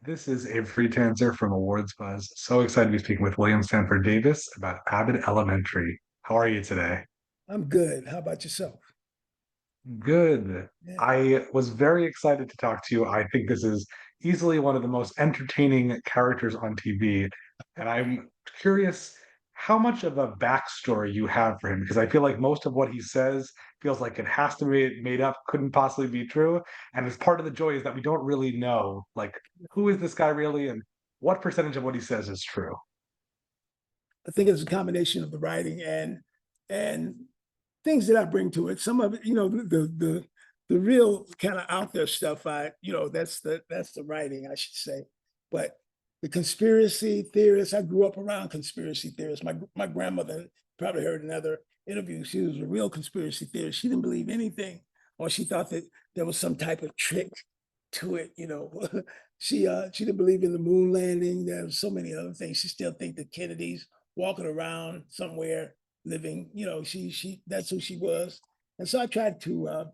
This is Abe Friedtanzer from Awards Buzz. So excited to be speaking with William Stanford Davis about Abbott Elementary. How are you today? I'm good. How about yourself? Good. Yeah. I was very excited to talk to you. I think this is easily one of the most entertaining characters on TV. And I'm curious how much of a backstory you have for him, because I feel like most of what he says feels like it has to be made up, couldn't possibly be true. And as part of the joy is that we don't really know, like, who is this guy really and what percentage of what he says is true. I think it's a combination of the writing and things that I bring to it. Some of it, the real kind of out there stuff. That's the writing, I should say. But the conspiracy theorists, I grew up around conspiracy theorists. My grandmother probably heard another interview. She was a real conspiracy theorist. She didn't believe anything, or she thought that there was some type of trick to it. She didn't believe in the moon landing. There were so many other things. She still think that Kennedy's walking around somewhere living. She that's who she was. And so I tried to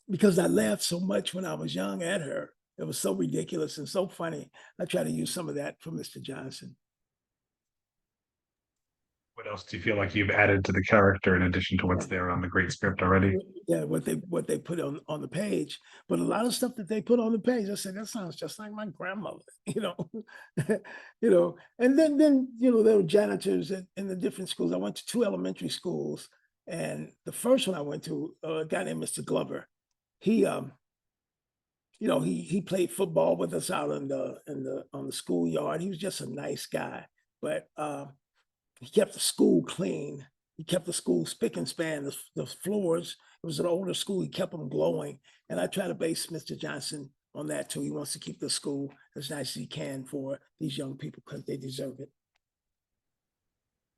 because I laughed so much when I was young at her. It was so ridiculous and so funny. I tried to use some of that for Mr. Johnson. What else do you feel like you've added to the character in addition to what's Yeah. there on the great script already? Yeah, what they put on the page. But a lot of stuff that they put on the page, I said, that sounds just like my grandmother, you know. And then there were janitors in the different schools. I went to two elementary schools, and the first one I went to, a guy named Mr. Glover. He he played football with us out in the on the schoolyard. He was just a nice guy. But he kept the school clean. He kept the school spick and span. The floors, it was an older school. He kept them glowing. And I try to base Mr. Johnson on that too. He wants to keep the school as nice as he can for these young people because they deserve it.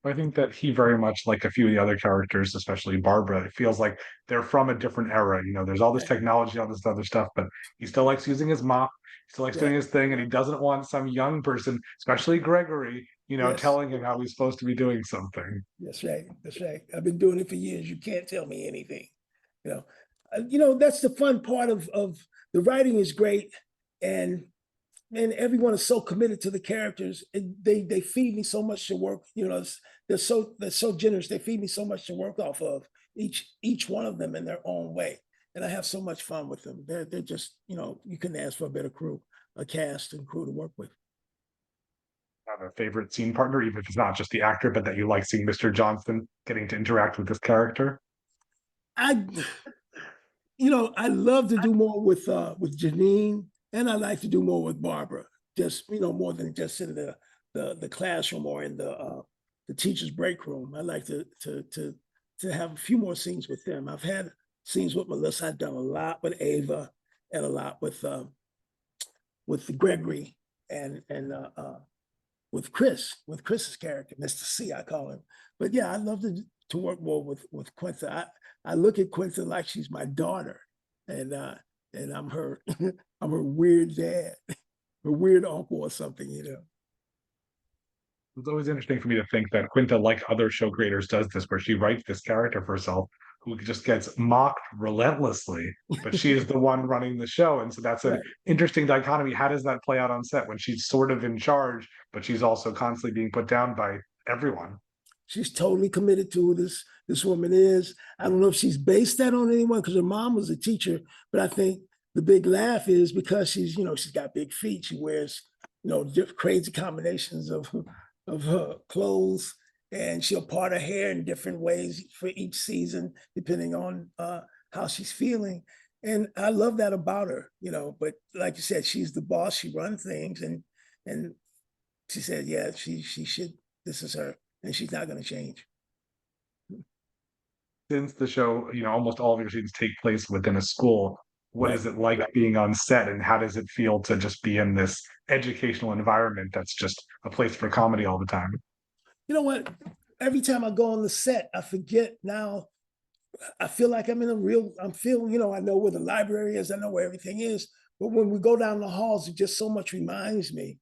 I think that he very much, like a few of the other characters, especially Barbara, it feels like they're from a different era. There's all this Right. technology, all this other stuff, but he still likes using his mop, he still likes doing Right. his thing, and he doesn't want some young person, especially Gregory, Yes. telling him how he's supposed to be doing something. That's right. That's right. I've been doing it for years. You can't tell me anything. You know, that's the fun part of the writing is great, and everyone is so committed to the characters. And they feed me so much to work. They're so generous. They feed me so much to work off of each one of them in their own way, and I have so much fun with them. They're just you couldn't ask for a better crew, a cast and crew to work with. Have a favorite scene partner, even if it's not just the actor, but that you like seeing Mr. Johnson getting to interact with this character. I I love to do more with Janine, and I like to do more with Barbara. Just more than just in the classroom or in the teacher's break room. I like to have a few more scenes with them. I've had scenes with Melissa. I've done a lot with Ava and a lot with Gregory and with Chris's character, Mr. C, I call him. But yeah, I love to work more with Quinta. I look at Quinta like she's my daughter, and I'm her I'm her weird dad, her weird uncle or something. It's always interesting for me to think that Quinta, like other show creators, does this where she writes this character for herself who just gets mocked relentlessly, but she is the one running the show. And so that's an Right. interesting dichotomy. How does that play out on set when she's sort of in charge, but she's also constantly being put down by everyone? She's totally committed to who this woman is. I don't know if she's based that on anyone because her mom was a teacher, but I think the big laugh is because she's got big feet. She wears crazy combinations of her clothes, and she'll part her hair in different ways for each season depending on how she's feeling. And I love that about her. But like you said, she's the boss. She runs things, and she said, yeah, she should. This is her, and she's not going to change. Since the show, almost all of your scenes take place within a school, what Right. is it like being on set and how does it feel to just be in this educational environment that's just a place for comedy all the time? You know what? Every time I go on the set, I forget now. I feel like I'm in a real. I'm feeling. I know where the library is. I know where everything is. But when we go down the halls, it just so much reminds me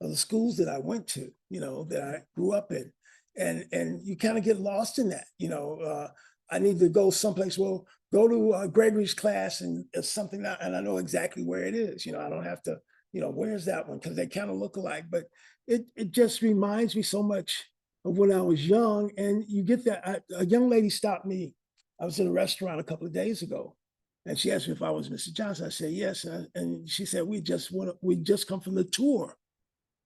of the schools that I went to. That I grew up in, and you kind of get lost in that. I need to go someplace. Well, go to Gregory's class and it's something that, and I know exactly where it is. I don't have to where's that one? Because they kind of look alike, but it just reminds me so much of when I was young. And you get that a young lady stopped me. I was in a restaurant a couple of days ago, and she asked me if I was Mr. Johnson. I said yes, and she said we just come from the tour.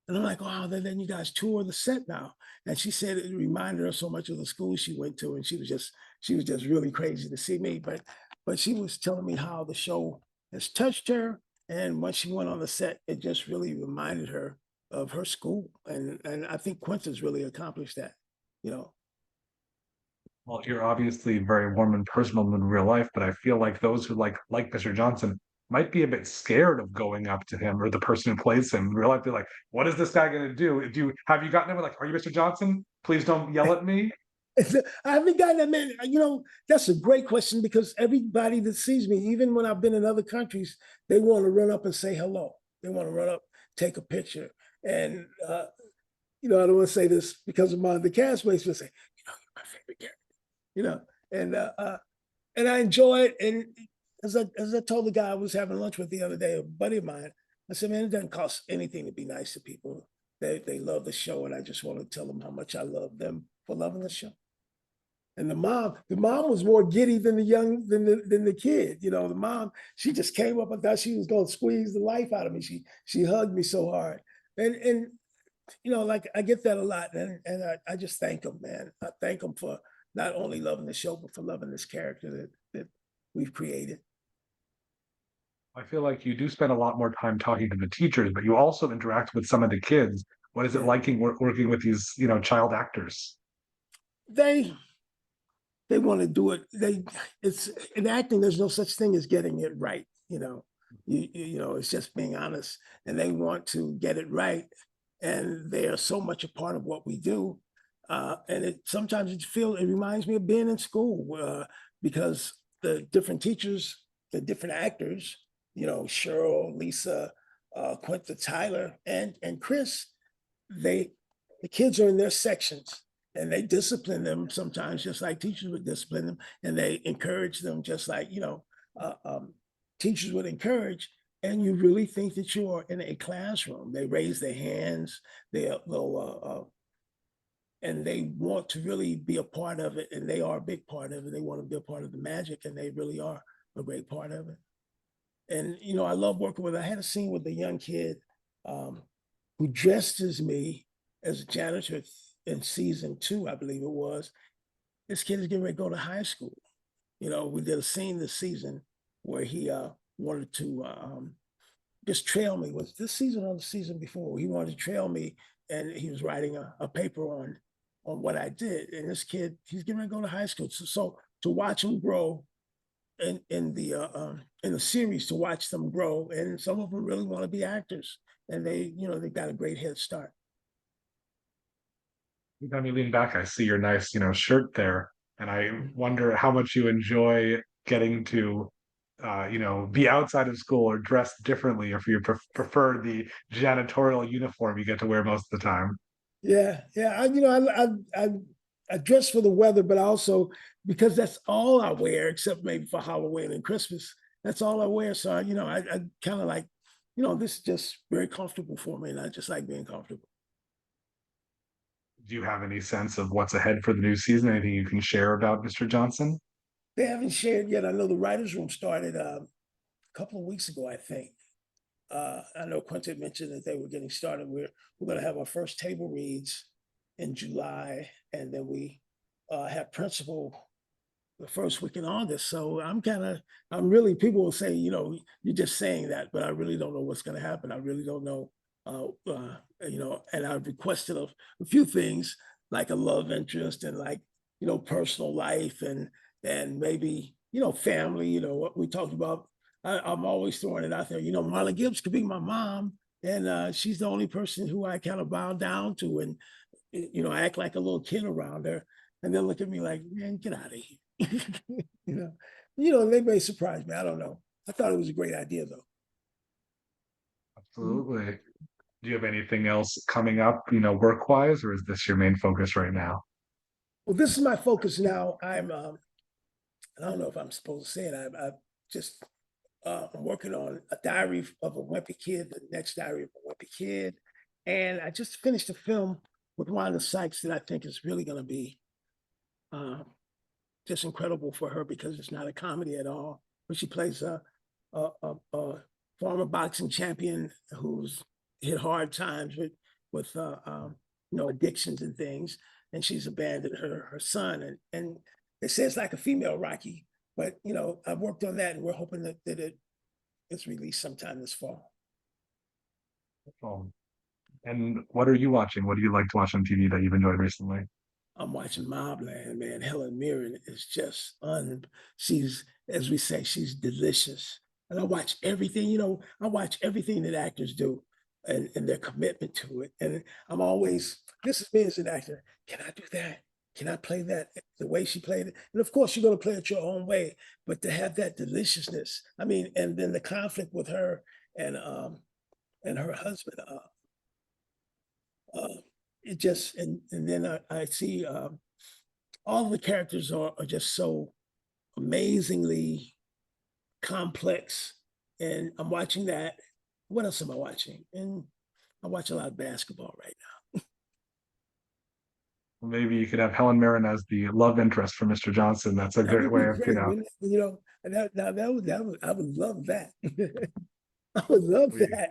And I'm like, wow, then you guys tour the set now. And she said it reminded her so much of the school she went to, and she was just really crazy to see me. But she was telling me how the show has touched her, and when she went on the set, it just really reminded her of her school. And I think Quentin's really accomplished that, you know. Well, you're obviously very warm and personal in real life, but I feel like those who like Mr. Johnson might be a bit scared of going up to him or the person who plays him in real life. They're like, what is this guy gonna do? Have you gotten him like, are you Mr. Johnson? Please don't yell at me. I haven't gotten that man. That's a great question because everybody that sees me, even when I've been in other countries, they want to run up and say hello. They want to run up, take a picture. And I don't want to say this because of the castmates, but say, you're my favorite character. You know, and uh, uh, and I enjoy it. And as I told the guy I was having lunch with the other day, a buddy of mine, I said, man, it doesn't cost anything to be nice to people. They love the show, and I just want to tell them how much I love them for loving the show. And the mom was more giddy than the kid. The mom, she just came up and thought she was going to squeeze the life out of me. She hugged me so hard, and like I get that a lot, and I just thank them, man. I thank them for not only loving the show but for loving this character that we've created. I feel like you do spend a lot more time talking to the teachers, but you also interact with some of the kids. What is it Yeah, like working with these, child actors? they they want to do it. It's in acting. There's no such thing as getting it right. It's just being honest, and they want to get it right, and they are so much a part of what we do. And sometimes it reminds me of being in school because the different teachers, the different actors, Cheryl, Lisa, Quinta, Tyler, and Chris, they the kids are in their sections and they discipline them sometimes just like teachers would discipline them, and they encourage them just like uh, um, teachers would encourage. And you really think that you are in a classroom. They raise their hands, and they want to really be a part of it, and they are a big part of it. They want to be a part of the magic, and they really are a great part of it. And I love working with. I had a scene with a young kid um, who dressed as me as a janitor in season 2, I believe it was. This kid is getting ready to go to high school. We did a scene this season where he wanted to just trail me. Was this season or the season before? He wanted to trail me, and he was writing a paper on what I did. And this kid, he's getting ready to go to high school. So to watch him grow in the series, to watch them grow, and some of them really want to be actors, and they got a great head start. Every time you lean back, I see your nice, shirt there, and I wonder how much you enjoy getting to, be outside of school or dress differently, or if you prefer the janitorial uniform you get to wear most of the time. Yeah, yeah. I dress for the weather, but also because that's all I wear, except maybe for Halloween and Christmas. That's all I wear. So I kind of like, this is just very comfortable for me, and I just like being comfortable. Do you have any sense of what's ahead for the new season? Anything you can share about Mr. Johnson? They haven't shared yet. I know the writers' room started a couple of weeks ago, I think. I know Quentin mentioned that they were getting started. We're going to have our first table reads in July, and then we have principal the first week in August. So I'm really, people will say, you're just saying that, but I really don't know what's going to happen. I really don't know. And I've requested a few things like a love interest and like, personal life and maybe, family, what we talked about. I'm always throwing it out there. Marla Gibbs could be my mom, and she's the only person who I kind of bow down to, and I act like a little kid around her, and they'll look at me like, "Man, get out of here." you know, they may surprise me. I don't know. I thought it was a great idea though. Mhm. Absolutely. Do you have anything else coming up, work-wise, or is this your main focus right now? Well, this is my focus now. I don't know if I'm supposed to say it. I just I'm working on a diary of a wimpy kid, the next diary of a wimpy kid. And I just finished a film with Wanda Sykes that I think is really going to be uh, just incredible for her because it's not a comedy at all. But she plays a former boxing champion who's hit hard times with addictions and things, and she's abandoned her son, and they say it's like a female Rocky, but I've worked on that, and we're hoping that it is released sometime this fall. Um, and what are you watching? What do you like to watch on TV that you've enjoyed recently? I'm watching Mobland, man. Helen Mirren is just she's, as we say, she's delicious. And I watch everything, I watch everything that actors do and their commitment to it. And I'm always, this is me as an actor. Can I do that? Can I play that the way she played it? And of course, you're going to play it your own way, but to have that deliciousness, I mean, and then the conflict with her and her husband, uh, it just and then I see all the characters are just so amazingly complex, and I'm watching that. What else am I watching? And I watch a lot of basketball right Maybe you could have Helen Mirren as the love interest for Mr. Johnson. That's a now. That great would be way of, great. I would love that. I would love we that.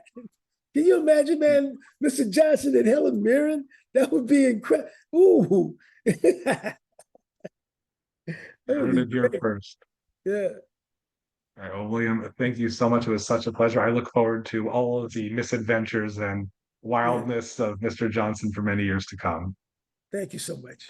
Can you imagine, man, Mr. Johnson and Helen Mirren? That would be incredible. Ooh, that would heard be it here great. first. Yeah. All right, well, William, thank you so much. It was such a pleasure. I look forward to all of the misadventures and Yeah. wildness of Mr. Johnson for many years to come. Thank you so much.